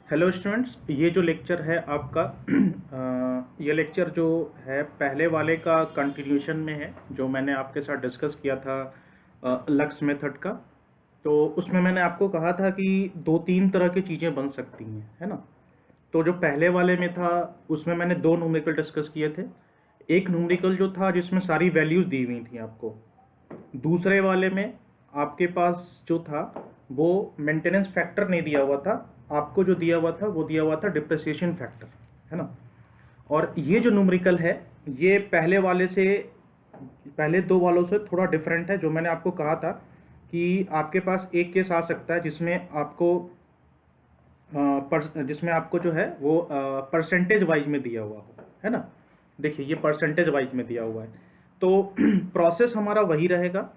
Hello students, ये जो lecture है आपका ये लेक्चर जो है पहले वाले का कंटिन्यूशन में है, जो मैंने आपके साथ डिस्कस किया था लक्स मेथड का। तो उसमें मैंने आपको कहा था कि दो तीन तरह की चीज़ें बन सकती हैं, है ना। तो जो पहले वाले में था उसमें मैंने दो न्यूमेरिकल डिस्कस किए थे। एक न्यूमेरिकल जो था जिसमें सारी वैल्यूज़ दी हुई थी आपको। दूसरे वाले में आपके पास जो था वो मेंटेनेंस फैक्टर नहीं दिया हुआ था, आपको जो दिया हुआ था वो दिया हुआ था डिप्रिसिएशन फैक्टर, है ना। और ये जो न्यूमेरिकल है ये पहले दो वालों से थोड़ा डिफरेंट है। जो मैंने आपको कहा था कि आपके पास एक केस आ सकता है जिसमें आपको जो है वो परसेंटेज वाइज में दिया हुआ हो, है ना। देखिए ये परसेंटेज वाइज में दिया हुआ है, तो प्रोसेस हमारा वही रहेगा,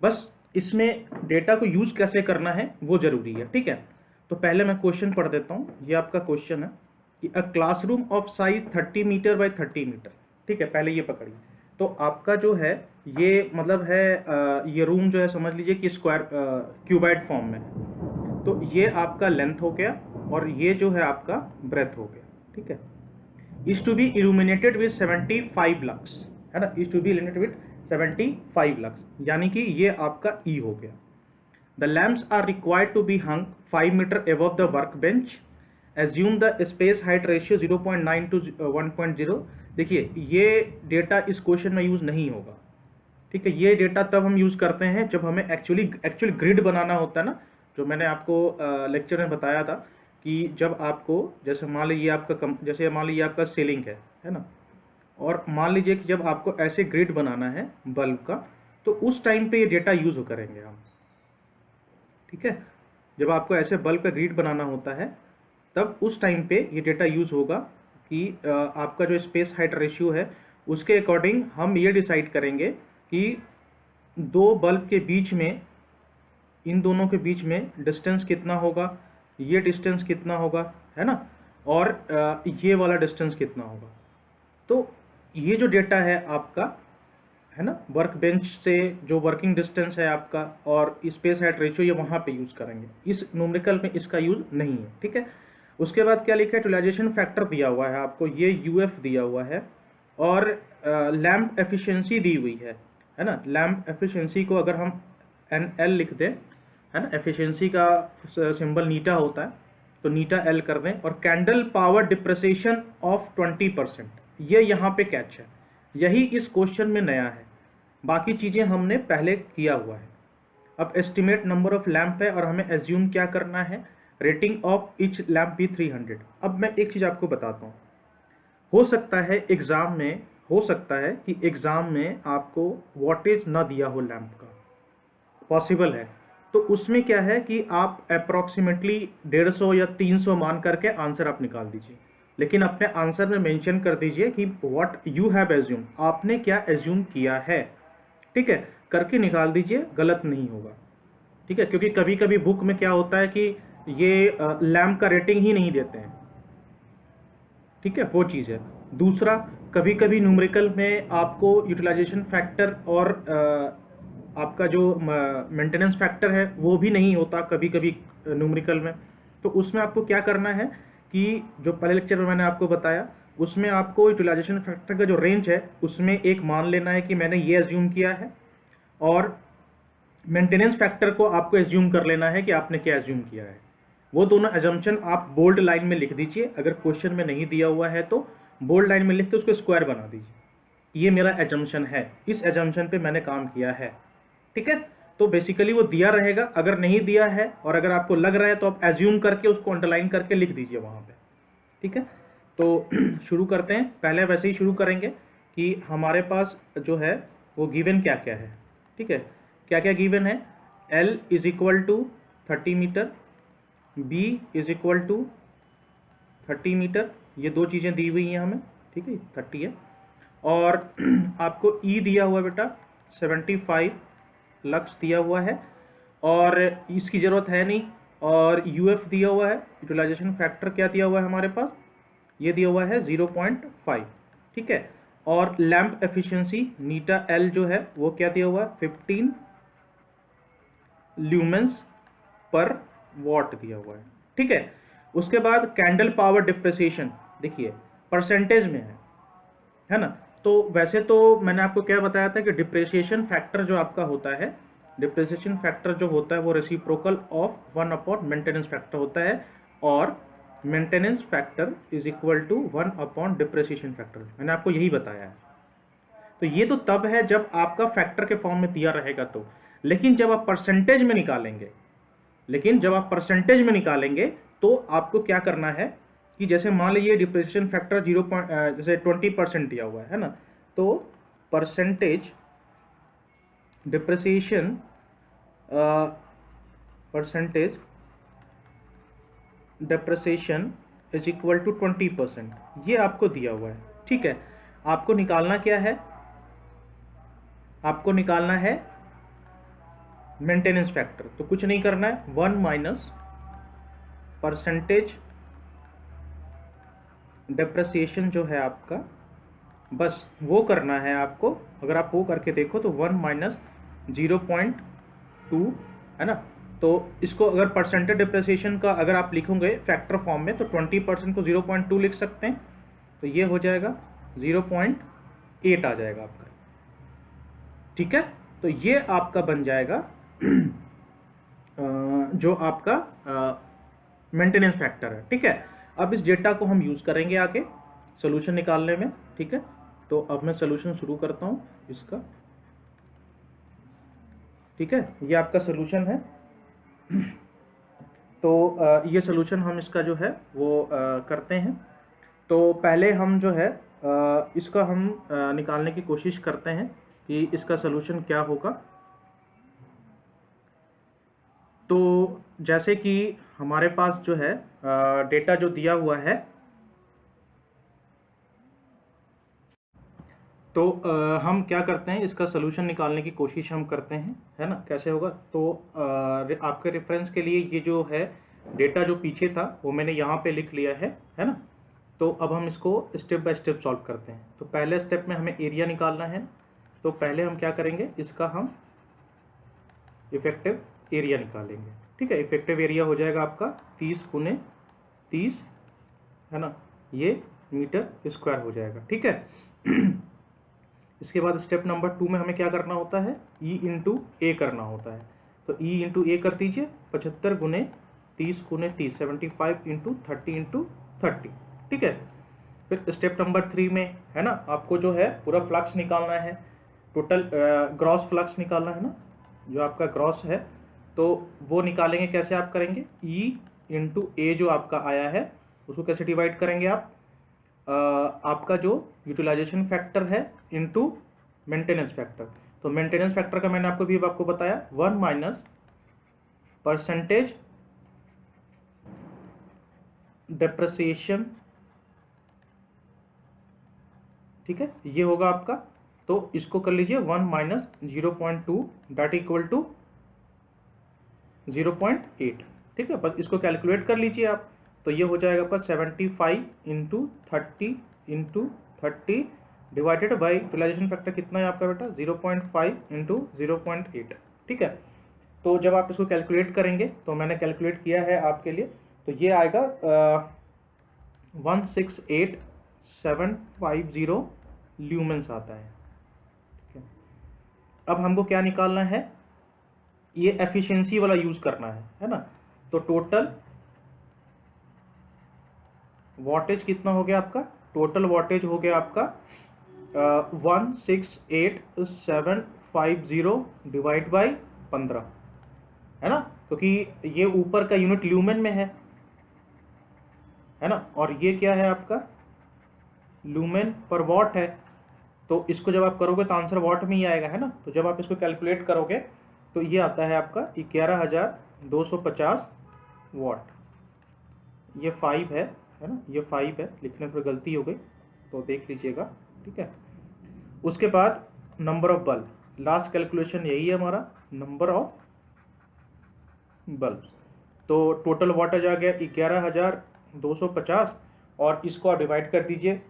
बस इसमें डेटा को यूज़ कैसे करना है वो ज़रूरी है, ठीक है। तो पहले मैं क्वेश्चन पढ़ देता हूँ। ये आपका क्वेश्चन है कि a classroom of size 30 meter by 30 meter, ठीक है। पहले ये पकड़िए। तो आपका जो है ये मतलब है ये रूम जो है समझ लीजिए कि स्क्वायर क्यूबाइड फॉर्म में है। तो ये आपका लेंथ हो गया और ये जो है आपका ब्रेथ हो गया, ठीक है। Is to be illuminated with 75 lux, है ना। Is to be illuminated with 75 lux, यानी कि ये आपका ई हो गया। The lamps are required to be hung 5 meter above the work bench. Assume the space height ratio 0.9 to 1.0। देखिए ये डेटा इस क्वेश्चन में यूज नहीं होगा, ठीक है। ये डेटा तब हम यूज करते हैं जब हमें एक्चुअली ग्रिड बनाना होता है ना। जो मैंने आपको लेक्चर में बताया था कि जब आपको जैसे मान लीजिए आपका सीलिंग है ना। और मान लीजिए कि जब आपको ऐसे ग्रिड बनाना है बल्ब का, तो उस टाइम पे ये डेटा यूज करेंगे हम, ठीक है। जब आपको ऐसे बल्ब का ग्रिड बनाना होता है तब उस टाइम पे ये डेटा यूज होगा कि आपका जो स्पेस हाइट रेशियो है उसके अकॉर्डिंग हम ये डिसाइड करेंगे कि दो बल्ब के बीच में, इन दोनों के बीच में डिस्टेंस कितना होगा, ये डिस्टेंस कितना होगा, है ना। और ये वाला डिस्टेंस कितना होगा। तो ये जो डेटा है आपका, है ना, वर्क बेंच से जो वर्किंग डिस्टेंस है आपका और स्पेस हाइट रेशियो, ये वहाँ पे यूज़ करेंगे। इस न्यूमेरिकल में इसका यूज़ नहीं है, ठीक है। उसके बाद क्या लिखा है, यूटिलाइजेशन फैक्टर दिया हुआ है आपको, ये यूएफ दिया हुआ है। और लैम्प एफिशिएंसी दी हुई है ना। लैम्प एफिशिएंसी को अगर हम NL लिख दें, है ना, एफिशिएंसी का सिंबल नीटा होता है तो नीटा L कर दें। और कैंडल पावर डिप्रिसिएशन ऑफ 20%, ये यहाँ पे कैच है, यही इस क्वेश्चन में नया है। बाकी चीज़ें हमने पहले किया हुआ है। अब एस्टिमेट नंबर ऑफ लैम्प है और हमें एज्यूम क्या करना है, रेटिंग ऑफ इच लैम्प भी 300। अब मैं एक चीज़ आपको बताता हूँ। हो सकता है कि एग्ज़ाम में आपको वॉटेज ना दिया हो लैम्प का, पॉसिबल है। तो उसमें क्या है कि आप अप्रॉक्सीमेटली 150 या 300 मान करके आंसर आप निकाल दीजिए, लेकिन अपने आंसर में मेंशन कर दीजिए कि व्हाट यू हैव एज्यूम, आपने क्या एज्यूम किया है, ठीक है। करके निकाल दीजिए, गलत नहीं होगा, ठीक है। क्योंकि कभी कभी बुक में क्या होता है कि ये लैम्प का रेटिंग ही नहीं देते हैं, ठीक है, वो चीज़ है। दूसरा, कभी कभी न्यूमेरिकल में आपको यूटिलाइजेशन फैक्टर और आपका जो मेंटेनेंस फैक्टर है वो भी नहीं होता कभी कभी न्यूमेरिकल में। तो उसमें आपको क्या करना है कि जो पहले लेक्चर में मैंने आपको बताया, उसमें आपको यूटिलाइजेशन फैक्टर का जो रेंज है उसमें एक मान लेना है कि मैंने ये एज्यूम किया है, और मेंटेनेंस फैक्टर को आपको एज्यूम कर लेना है कि आपने क्या एज्यूम किया है। वो दोनों एजम्पशन आप बोल्ड लाइन में लिख दीजिए। अगर क्वेश्चन में नहीं दिया हुआ है तो बोल्ड लाइन में लिख के उसको स्क्वायर बना दीजिए। ये मेरा एजम्पशन है, इस एजम्पशन पे मैंने काम किया है, ठीक है। तो बेसिकली वो दिया रहेगा, अगर नहीं दिया है और अगर आपको लग रहा है तो आप एज्यूम करके उसको अंडरलाइन करके लिख दीजिए वहाँ पे, ठीक है। तो शुरू करते हैं। पहले वैसे ही शुरू करेंगे कि हमारे पास जो है वो गिवन क्या क्या है, ठीक है। क्या क्या गिवन है, L is equal to 30 meter, B is equal to 30 meter, ये दो चीज़ें दी हुई हैं हमें, ठीक है, 30 है। और आपको E दिया हुआ बेटा 75 लक्स दिया हुआ है, और इसकी ज़रूरत है नहीं। और UF दिया हुआ है, यूटिलाइजेशन फैक्टर क्या दिया हुआ है हमारे पास, ये दिया हुआ है 0.5, ठीक है। और लैम्प एफिशिएंसी नीटा L जो है वो क्या दिया हुआ है, 15 ल्यूमेंस पर वॉट दिया हुआ है, ठीक है। उसके बाद कैंडल पावर डिप्रिसिएशन, देखिए परसेंटेज में है ना। तो वैसे तो मैंने आपको क्या बताया था कि डिप्रिसिएशन फैक्टर जो आपका होता है, डिप्रिसिएशन फैक्टर जो होता है वो reciprocal of 1 upon maintenance factor होता है, और maintenance factor is equal to 1 upon depreciation factor, मैंने आपको यही बताया है। तो ये तो तब है जब आपका फैक्टर के फॉर्म में दिया रहेगा तो, लेकिन जब आप परसेंटेज में निकालेंगे, तो आपको क्या करना है कि जैसे मान लीजिए डिप्रिसिएशन फैक्टर 0 जैसे 20% दिया हुआ है ना, तो percentage depreciation is equal to 20%, ये आपको दिया हुआ है, ठीक है। आपको निकालना क्या है, आपको निकालना है मेंटेनेंस फैक्टर, तो कुछ नहीं करना है, 1 माइनस परसेंटेज डिप्रिसिएशन जो है आपका, बस वो करना है आपको। अगर आप वो करके देखो तो 1 माइनस 0.2 है ना। तो इसको अगर परसेंटेज डिप्रिसिएशन का अगर आप लिखोगे फैक्टर फॉर्म में तो 20% को 0.2 लिख सकते हैं, तो ये हो जाएगा 0.8 आ जाएगा आपका, ठीक है। तो ये आपका बन जाएगा जो आपका मेंटेनेंस फैक्टर है, ठीक है। अब इस डेटा को हम यूज करेंगे आगे सोल्यूशन निकालने में, ठीक है। तो अब मैं सोल्यूशन शुरू करता हूं इसका, ठीक है। ये आपका सोल्यूशन है। तो ये सोल्यूशन हम इसका जो है वो करते हैं। तो पहले हम जो है इसका हम निकालने की कोशिश करते हैं कि इसका सोल्यूशन क्या होगा। तो जैसे कि हमारे पास जो है डेटा जो दिया हुआ है, तो हम क्या करते हैं, इसका सोल्यूशन निकालने की कोशिश हम करते हैं, है ना। कैसे होगा, तो आपके रेफरेंस के लिए ये जो है डेटा जो पीछे था वो मैंने यहाँ पे लिख लिया है ना। तो अब हम इसको स्टेप बाय स्टेप सॉल्व करते हैं। तो पहले स्टेप में हमें एरिया निकालना है, तो पहले हम क्या करेंगे, इसका हम इफेक्टिव एरिया निकालेंगे, ठीक है। इफेक्टिव एरिया हो जाएगा आपका 30 गुने 30, है ना, ये मीटर स्क्वायर हो जाएगा, ठीक है। इसके बाद स्टेप नंबर 2 में हमें क्या करना होता है, ई इंटू ए करना होता है। तो ई इंटू ए कर दीजिए, 75 गुने 30 गुने 30, 75 इंटू 30 इंटू 30, ठीक है। फिर स्टेप नंबर 3 में है ना, आपको जो है पूरा फ्लक्स निकालना है, टोटल ग्रॉस फ्लक्स निकालना है ना, जो आपका ग्रॉस है। तो वो निकालेंगे कैसे, आप करेंगे ई इंटू ए जो आपका आया है उसको कैसे डिवाइड करेंगे आप, आपका जो यूटिलाइजेशन फैक्टर है इनटू मेंटेनेंस फैक्टर। तो मेंटेनेंस फैक्टर का मैंने आपको बताया 1 माइनस परसेंटेज डिप्रिसिएशन, ठीक है, ये होगा आपका। तो इसको कर लीजिए 1 माइनस 0.2 दैट इक्वल टू 0.8, ठीक है। बस इसको कैलकुलेट कर लीजिए आप, तो ये हो जाएगा आपका 75 into 30 divided by utilization factor कितना है आपका बेटा, 0.5 इंटू 0.8, ठीक है। तो जब आप इसको कैलकुलेट करेंगे, तो मैंने कैलकुलेट किया है आपके लिए, तो ये आएगा 168750 ल्यूमेंस आता है, ठीक है। अब हमको क्या निकालना है, ये एफिशिएंसी वाला यूज करना है ना। तो टोटल वॉटेज कितना हो गया आपका, टोटल वॉटेज हो गया आपका 168,750 डिवाइड बाई 15, है ना, क्योंकि तो ये ऊपर का यूनिट ल्यूमेन में है ना, और ये क्या है आपका लूमेन पर वॉट है। तो इसको जब आप करोगे तो आंसर वॉट में ही आएगा, है ना। तो जब आप इसको कैलकुलेट करोगे तो ये आता है आपका 11,250 वॉट। ये 5 है ना, ये 5 है, लिखने पर गलती हो गई तो देख लीजिएगा, ठीक है। उसके बाद number of bulb, last calculation यही है हमारा, नंबर ऑफ बल्ब। तो टोटल वॉटेज आ गया 11,250, और इसको आप डिवाइड कर दीजिए,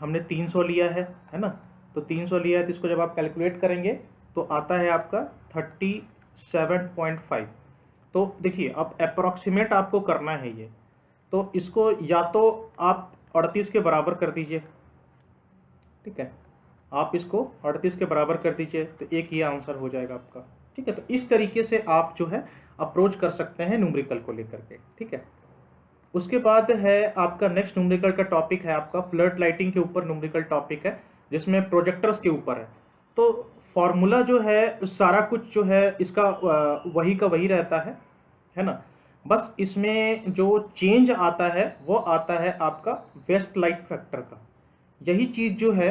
हमने 300 लिया है ना। तो 300 लिया है, तो इसको जब आप कैलकुलेट करेंगे तो आता है आपका 37.5। तो देखिए अब अप्रॉक्सीमेट आपको करना है ये, तो इसको या तो आप 38 के बराबर कर दीजिए, ठीक है, आप इसको 38 के बराबर कर दीजिए, तो एक ही आंसर हो जाएगा आपका, ठीक है। तो इस तरीके से आप जो है अप्रोच कर सकते हैं न्यूमेरिकल को लेकर के, ठीक है। उसके बाद है आपका नेक्स्ट न्यूमेरिकल का टॉपिक है आपका फ्लड लाइटिंग के ऊपर न्यूमेरिकल टॉपिक है, जिसमें प्रोजेक्टर्स के ऊपर है। तो फॉर्मूला जो है सारा कुछ जो है इसका वही का वही रहता है ना। बस इसमें जो चेंज आता है वो आता है आपका वेस्ट लाइट फैक्टर का, यही चीज़ जो है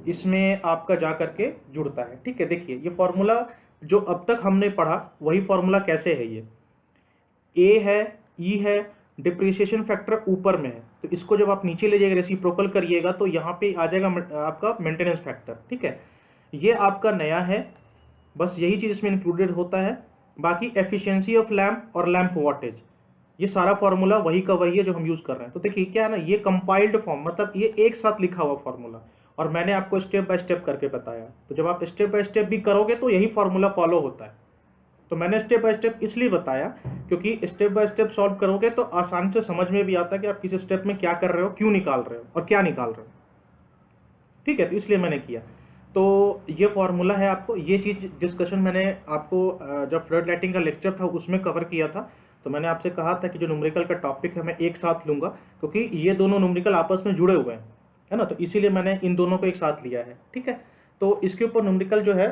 इसमें आपका जा करके जुड़ता है, ठीक है। देखिए ये फॉर्मूला जो अब तक हमने पढ़ा वही फॉर्मूला कैसे है, ये ए है, ई है, डिप्रिसिएशन फैक्टर ऊपर में है, तो इसको जब आप नीचे ले जाइएगा रेसिप्रोकल करिएगा तो यहाँ पे आ जाएगा आपका मेंटेनेंस फैक्टर, ठीक है। ये आपका नया है, बस यही चीज़ इसमें इंक्लूडेड होता है। बाकी एफिशिएंसी ऑफ लैम्प और लैम्प वॉटेज, ये सारा फॉर्मूला वही का वही है जो हम यूज़ कर रहे हैं। तो देखिए क्या है ना, ये कंपाइल्ड फॉर्म, मतलब ये एक साथ लिखा हुआ फॉर्मूला, और मैंने आपको स्टेप बाय स्टेप करके बताया। तो जब आप स्टेप बाय स्टेप भी करोगे तो यही फॉर्मूला फॉलो होता है। तो मैंने स्टेप बाय स्टेप इसलिए बताया क्योंकि स्टेप बाय स्टेप सॉल्व करोगे तो आसानी से समझ में भी आता है कि आप किस स्टेप में क्या कर रहे हो, क्यों निकाल रहे हो और क्या निकाल रहे हो, ठीक है। तो इसलिए मैंने किया। तो ये फॉर्मूला है, आपको ये चीज़ डिस्कशन मैंने आपको जब फ्लड लाइटिंग का लेक्चर था उसमें कवर किया था। तो मैंने आपसे कहा था कि जो न्यूमेरिकल का टॉपिक है मैं एक साथ लूँगा, क्योंकि ये दोनों न्यूमेरिकल आपस में जुड़े हुए हैं, है ना। तो इसीलिए मैंने इन दोनों को एक साथ लिया है, ठीक है। तो इसके ऊपर न्यूमेरिकल जो है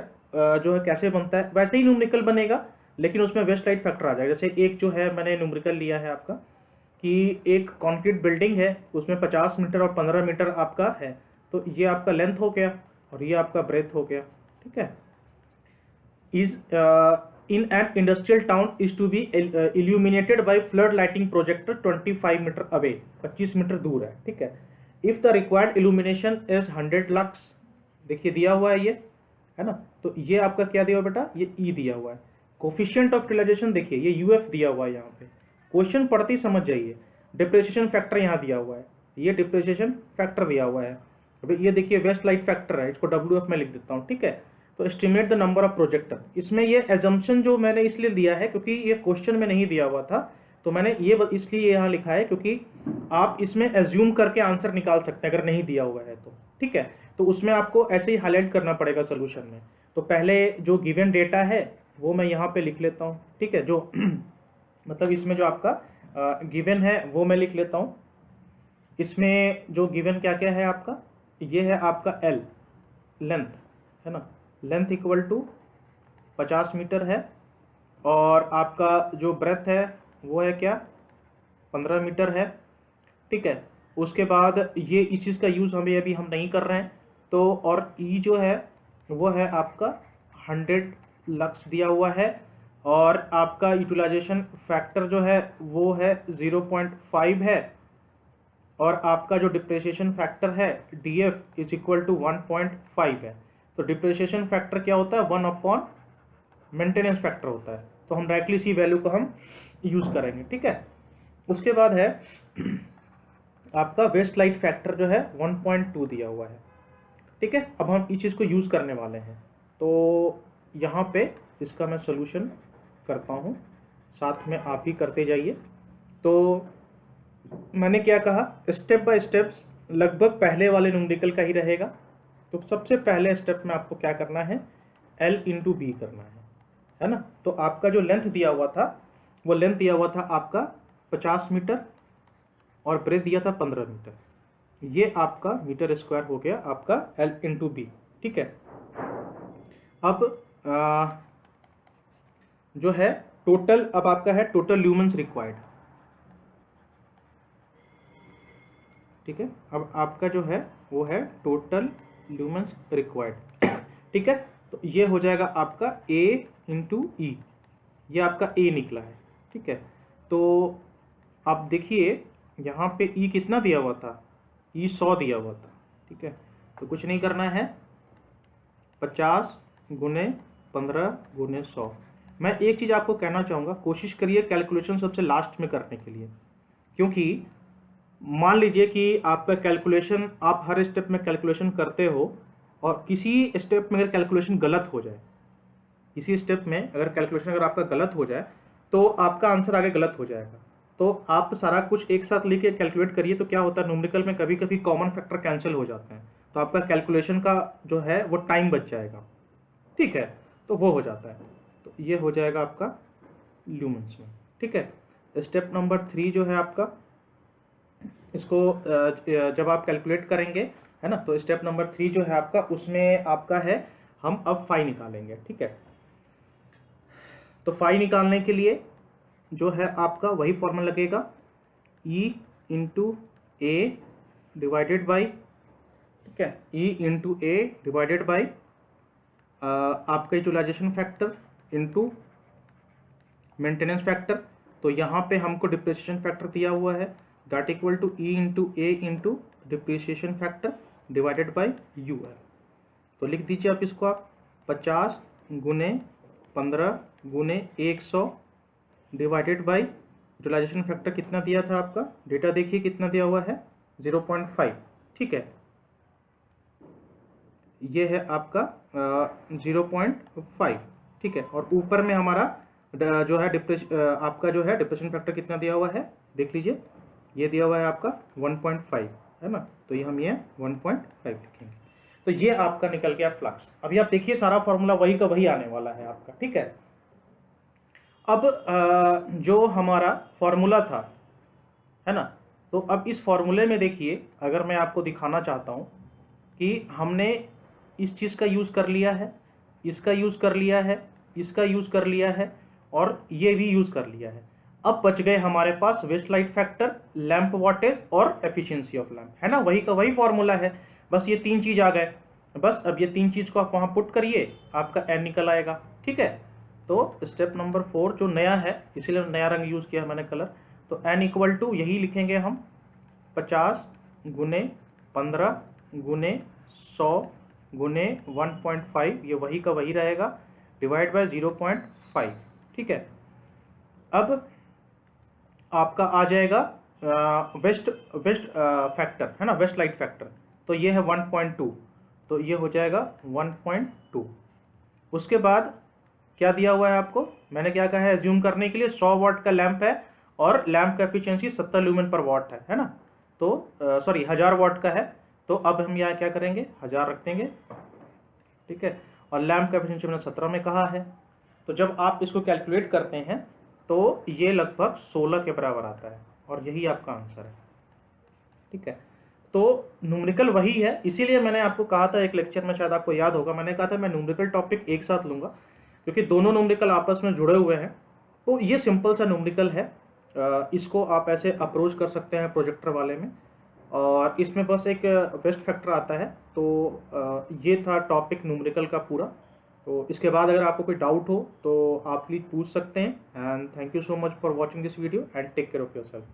कैसे बनता है, वैसे ही न्यूमेरिकल बनेगा, लेकिन उसमें वेस्ट लाइट फैक्टर आ जाएगा। जैसे एक जो है मैंने न्यूमेरिकल लिया है आपका कि एक कॉन्क्रीट बिल्डिंग है, उसमें 50 मीटर और 15 मीटर आपका है, तो ये आपका लेंथ हो गया और ये आपका ब्रेथ हो गया, ठीक है। Is in an industrial town is to be illuminated by flood lighting projector 25 meter away, 25 meter दूर है, ठीक है। If the required illumination is 100 lux, देखिए दिया हुआ है ये, है ना। तो ये आपका क्या दिया हुआ बेटा, ये ई दिया हुआ है। कोफिशिएंट ऑफ यूटिलाइजेशन देखिए ये यूएफ दिया हुआ है यहाँ पे, क्वेश्चन पढ़ते ही समझ जाइए। डिप्रिसिएशन फैक्टर यहाँ दिया हुआ है, ये डिप्रिसिएशन फैक्टर दिया हुआ है। अभी ये देखिए वेस्ट लाइट फैक्टर है, इसको डब्ल्यूएफ में लिख देता हूँ, ठीक है। तो estimate the number of projector, इसमें ये एजम्पशन जो मैंने इसलिए दिया है क्योंकि ये क्वेश्चन में नहीं दिया हुआ था, तो मैंने ये इसलिए यहाँ लिखा है क्योंकि आप इसमें एज्यूम करके आंसर निकाल सकते हैं अगर नहीं दिया हुआ है तो, ठीक है। तो उसमें आपको ऐसे ही हाईलाइट करना पड़ेगा सोल्यूशन में। तो पहले जो गिवन डेटा है वो मैं यहाँ पे लिख लेता हूँ, ठीक है। जो मतलब इसमें जो आपका गिवन है वो मैं लिख लेता हूँ। इसमें जो गिवन क्या क्या है आपका, ये है आपका एल लेंथ, है ना, लेंथ इक्वल टू 50 मीटर है, और आपका जो ब्रेथ है वो है क्या, 15 मीटर है, ठीक है। उसके बाद ये इस चीज़ का यूज़ हमें अभी हम नहीं कर रहे हैं, तो और ई जो है वो है आपका 100 लक्स दिया हुआ है, और आपका यूटिलाइजेशन फैक्टर जो है वो है 0.5 है, और आपका जो डिप्रिसिएशन फैक्टर है DF इज इक्वल टू 1.5 है। तो डिप्रिसिएशन फैक्टर क्या होता है, 1/, मेंटेनेंस फैक्टर होता है। तो हम डायरेक्टली इसी वैल्यू को हम यूज़ करेंगे, ठीक है। उसके बाद है आपका वेस्ट लाइट फैक्टर जो है 1.2 दिया हुआ है, ठीक है। अब हम इस चीज़ को यूज़ करने वाले हैं, तो यहाँ पे इसका मैं सोल्यूशन करता हूँ, साथ में आप ही करते जाइए। तो मैंने क्या कहा, स्टेप बाय स्टेप लगभग पहले वाले न्यूमेरिकल का ही रहेगा। तो सबसे पहले स्टेप में आपको क्या करना है, L इंटू बी करना है ना। तो आपका जो लेंथ दिया हुआ था वो लेंथ दिया हुआ था आपका 50 मीटर और ब्रेथ दिया था 15 मीटर, ये आपका मीटर स्क्वायर हो गया आपका L इंटू बी, ठीक है। अब जो है टोटल, अब आपका है टोटल ल्यूमेंस रिक्वायर्ड, ठीक है। अब आपका जो है वो है टोटल ल्यूमेंस रिक्वायर्ड, ठीक है। तो ये हो जाएगा आपका A इंटू ई, ये आपका A निकला है, ठीक है। तो आप देखिए यहाँ पे E कितना दिया हुआ था, E 100 दिया हुआ था, ठीक है। तो कुछ नहीं करना है, 50 गुने 15 गुने 100। मैं एक चीज़ आपको कहना चाहूँगा, कोशिश करिए कैलकुलेशन सबसे लास्ट में करने के लिए, क्योंकि मान लीजिए कि आपका कैलकुलेशन, आप हर स्टेप में कैलकुलेशन करते हो और किसी स्टेप में अगर कैलकुलेशन गलत हो जाए, किसी स्टेप में अगर कैलकुलेशन अगर आपका गलत हो जाए तो आपका आंसर आगे गलत हो जाएगा, तो आप सारा कुछ एक साथ लेके कैलकुलेट करिए, तो क्या होता है न्यूमेरिकल में कभी कभी कॉमन फैक्टर कैंसिल हो जाते हैं, तो आपका कैलकुलेशन का जो है वो टाइम बच जाएगा, ठीक है, तो वो हो जाता है। तो ये हो जाएगा आपका ल्यूमेंस में, ठीक है। स्टेप नंबर 3 जो है आपका, इसको जब आप कैलकुलेट करेंगे, है ना, तो स्टेप नंबर 3 जो है आपका, उसमें आपका है हम अब फाई निकालेंगे, ठीक है। तो फाई निकालने के लिए जो है आपका वही फॉर्मूला लगेगा, E into a divided by, ठीक है, E into a divided by आपका utilization factor into maintenance factor. तो यहाँ पे हमको डिप्रिसिएशन फैक्टर दिया हुआ है, that equal to E into a into depreciation factor divided by U है। तो लिख दीजिए आप इसको, आप 50 गुने 15 गुने 100 डिवाइडेड बाई यूटिलाइजेशन फैक्टर कितना दिया था आपका, डेटा देखिए कितना दिया हुआ है 0.5, ठीक है, ये है आपका 0.5, ठीक है। और ऊपर में हमारा जो है आपका जो है डिप्रेशन फैक्टर कितना दिया हुआ है, देख लीजिए, ये दिया हुआ है आपका 1.5, है ना, तो ये हम ये 1.5 लिखेंगे। तो ये आपका निकल गया फ्लक्स। अभी आप देखिए सारा फॉर्मूला वही का वही आने वाला है आपका, ठीक है। अब जो हमारा फॉर्मूला था, है ना, तो अब इस फॉर्मूले में देखिए, अगर मैं आपको दिखाना चाहता हूँ कि हमने इस चीज़ का यूज़ कर लिया है, इसका यूज़ कर लिया है, इसका यूज़ कर लिया है, और ये भी यूज़ कर लिया है। अब बच गए हमारे पास waste light factor, lamp wattage और एफिशिएंसी ऑफ लैंप, है ना, वही का वही फॉर्मूला है, बस ये 3 चीज़ आ गए। बस अब ये 3 चीज़ को आप वहाँ पुट करिए, आपका एन निकल आएगा, ठीक है। तो स्टेप नंबर 4 जो नया है, इसीलिए नया रंग यूज़ किया मैंने कलर, तो एन इक्वल टू यही लिखेंगे हम 50 गुने 15 गुने 100 गुने 1.5, ये वही का वही रहेगा, डिवाइड बाय 0.5, ठीक है। अब आपका आ जाएगा वेस्ट फैक्टर, है ना, वेस्ट लाइट फैक्टर, तो ये है 1.2, तो ये हो जाएगा 1.2। उसके बाद क्या दिया हुआ है आपको, मैंने क्या कहा है एज्यूम करने के लिए, 100 वाट का लैंप है और लैंप का एफिशिएंसी 70 ल्यूमेन पर वाट है ना, तो सॉरी 1000 वाट का है, तो अब हम यहाँ क्या करेंगे 1000 रख देंगे, ठीक है, और लैंप का एफिशिएंसी मैंने 17 में कहा है। तो जब आप इसको कैलकुलेट करते हैं तो ये लगभग 16 के बराबर आता है, और यही आपका आंसर है, ठीक है। तो न्यूमेरिकल वही है, इसीलिए मैंने आपको कहा था एक लेक्चर में, शायद आपको याद होगा, मैंने कहा था मैं न्यूमेरिकल टॉपिक एक साथ लूँगा, क्योंकि दोनों न्यूमेरिकल आपस में जुड़े हुए हैं। तो ये सिंपल सा न्यूमेरिकल है, इसको आप ऐसे अप्रोच कर सकते हैं प्रोजेक्टर वाले में, और इसमें बस एक वेस्ट फैक्टर आता है। तो ये था टॉपिक न्यूमेरिकल का पूरा। तो इसके बाद अगर आपको कोई डाउट हो तो आप प्लीज़ पूछ सकते हैं। And thank you so much for watching this video and take care of yourself.